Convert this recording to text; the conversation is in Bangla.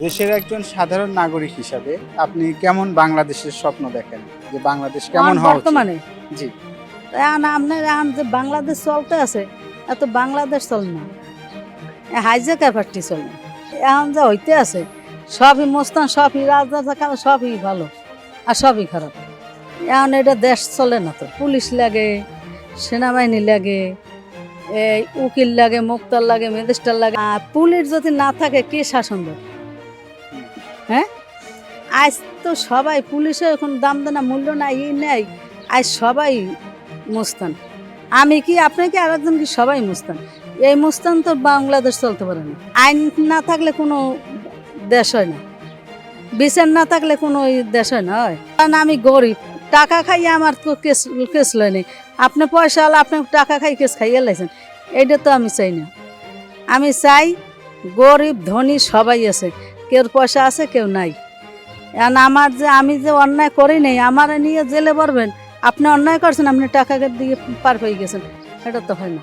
দেশের একজন সাধারণ নাগরিক হিসাবে আপনি কেমন বাংলাদেশের স্বপ্ন দেখেন, যে বাংলাদেশ কেমন এখন হওয়া উচিত? বর্তমানে জি। এখন আপনার এখন যে বাংলাদেশ চলতে আছে এত বাংলাদেশ চল না, হাইজে ক্যাপারটি চলে। এখন যা হইতে আছে সবই মস্তান, সবই রাজা, সবই ভালো আর সবই খারাপ। এখন এটা দেশ চলে না, তো পুলিশ লাগে, সেনাবাহিনী লাগে, এই উকিল লাগে, মুক্তার লাগে, ম্যাজিস্ট্রেট লাগে। আর পুলিশ যদি না থাকে কে শাসন দেবে? হ্যাঁ, আজ তো সবাই পুলিশে এখন দাম দেনা মূল্য নাই, ই নেই। আজ সবাই মুস্তান। আমি কি, আপনি কি, আরেকজন কি, সবাই মুস্তান। এই মুস্তান তো বাংলাদেশ চলতে পারে না। আইন না থাকলে কোনো দেশ হয় না, বিচার না থাকলে কোনো দেশ হয় না। হয় কারণ আমি গরিব, টাকা খাইয়ে আমার তো কেস কেস লয়নি। আপনি পয়সা হলে আপনি টাকা খাই কেস খাইয়ে লাইছেন, এইটা তো আমি চাই না। আমি চাই গরিব ধনী সবাই আছে, কেউ পয়সা আছে কেউ নাই। এখন আমার যে, আমি যে অন্যায় করি নাই, আমার নিয়ে জেলে পড়বেন। আপনি অন্যায় করছেন, আপনি টাকা দিয়ে পার হয়ে গেছেন, এটা তো হয় না।